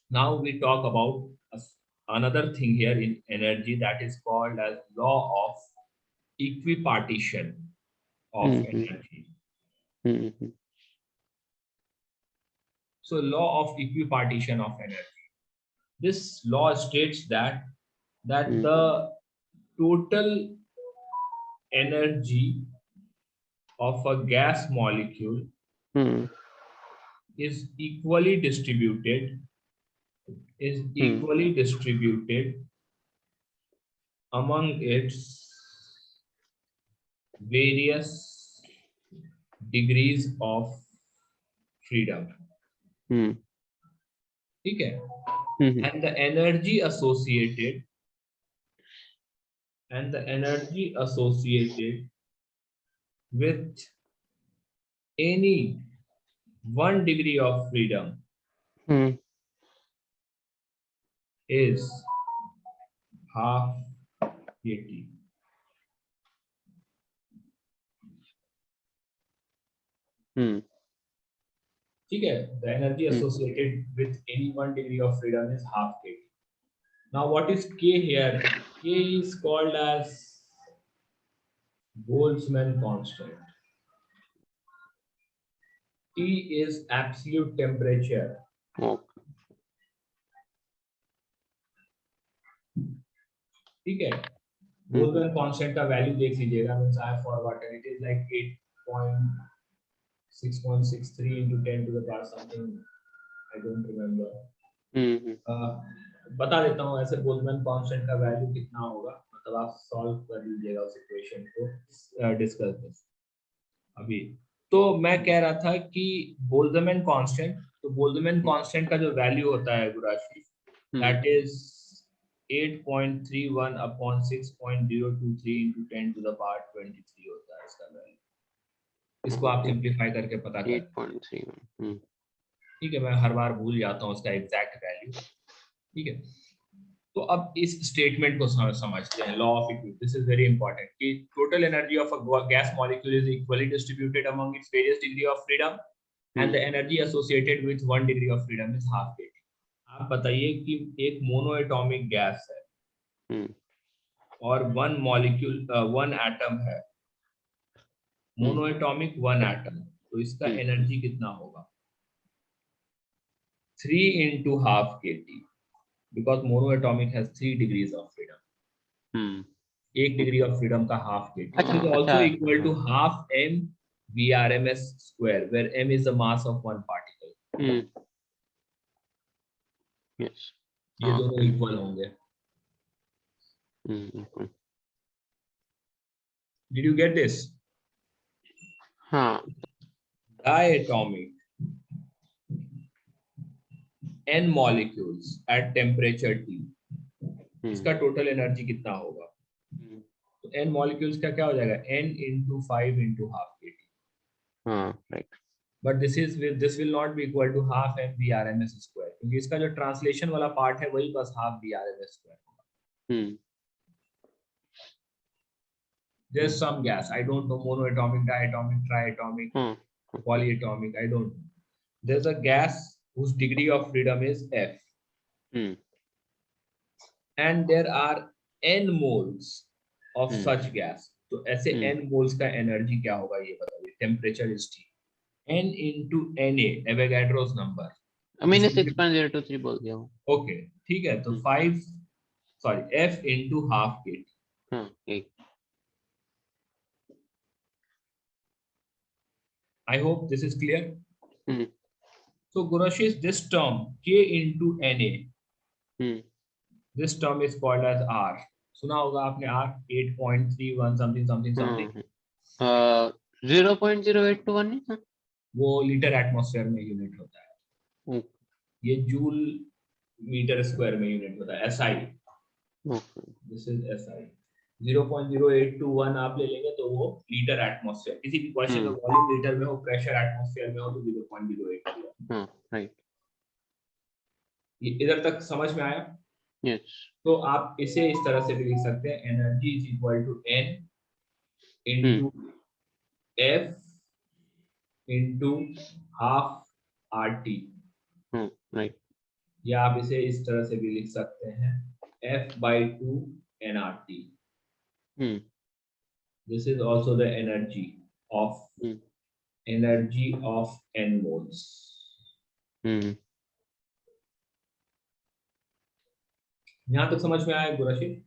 Now we talk about another thing here in energy that is called as law of equipartition of energy. So law of equipartition of energy. This law states that the total energy of a gas molecule is equally distributed among its various degrees of freedom. Okay. And the energy associated with any 1 degree of freedom is half kT. Okay. The energy associated with any 1 degree of freedom is half kT. Now what is K here? K is called as Boltzmann constant. T is absolute temperature. ठीक है. Boltzmann constant का value देख लीजिएगा. Means I have forgotten. It is like 6.63 into 10 to the power something. I don't remember. बता देता हूँ ऐसे Boltzmann constant का वैल्यू कितना होगा. मतलब आप सॉल्व कर लीजिएगा उस इक्वेशन को. डिस्कस दिस अभी. तो मैं कह रहा था कि बोल्ट्जमैन कांस्टेंट का जो वैल्यू होता है Gurashi, that is 8.31 upon 6.023 into 10 to the power 23 होता है इसका वैल्यू. इसको आप सिंप्लीफाई करके पता करें. 8.31. ठीक है. मैं हर बार भूल जाता हूँ उसका एग्जैक्ट वैल्यू. ठीक है. तो अब इस स्टेटमेंट को समझते हैं. Law of equilibrium. This is very important कि total energy of a gas molecule is equally distributed among its various degree of freedom and the energy associated with 1 degree of freedom is half kT. आप बताइए कि एक monoatomic gas है और 1 molecule 1 atom है. Monoatomic 1 atom. तो इसका energy कितना होगा? 3 into half kT. Because monoatomic has 3 degrees of freedom. 1 degree of freedom का half kT. It is also equal to half m VRMS square, where m is the mass of one particle. Yes. ये दोनों equal होंगे. Did you get this? हाँ. Diatomic n molecules at temperature T. इसका total energy कितना होगा? तो n molecules का क्या हो जाएगा? n into 5 into half kT. हाँ, right. But this will not be equal to half m VRMS square, क्योंकि इसका जो ट्रांसलेशन वाला पार्ट है वही बस half VRMS square होगा. There's some gas, I don't know, monoatomic, diatomic, triatomic, polyatomic, I don't know. There's a gas whose degree of freedom is F. And there are n moles of such gas. तो ऐसे n moles का energy क्या होगा ये बताइए. Temperature is T. n into Na, Avogadro's number. मैंने 6.023 बोल दिया हूँ. Okay, ठीक है. तो 5, sorry, F into half kT. I hope this is clear. So Gurashish, this term K into Na, this term is called as R. सुना होगा आपने R. 8.31 something. 0.0821 नहीं. वो लीटर एटमॉस्फेयर में यूनिट होता है. ये जूल मीटर स्क्वायर में यूनिट होता है. SI. This is SI. 0.0821 आप ले लेंगे तो वो लीटर एटमॉस्फेयर. किसी भी क्वेश्चन में वॉल्यूम लीटर में हो, प्रेशर एटमॉस्फेयर में हो तो 0.08. राइट. ये इधर तक समझ में आया? यस. तो आप इसे इस तरह से भी लिख सकते हैं. Energy is equal to N into F into half RT. Right. या आप इसे इस तरह से भी लिख सकते हैं F/2 nRT. This is also the energy of n moles. यहाँ तक समझ में आया गुरशील?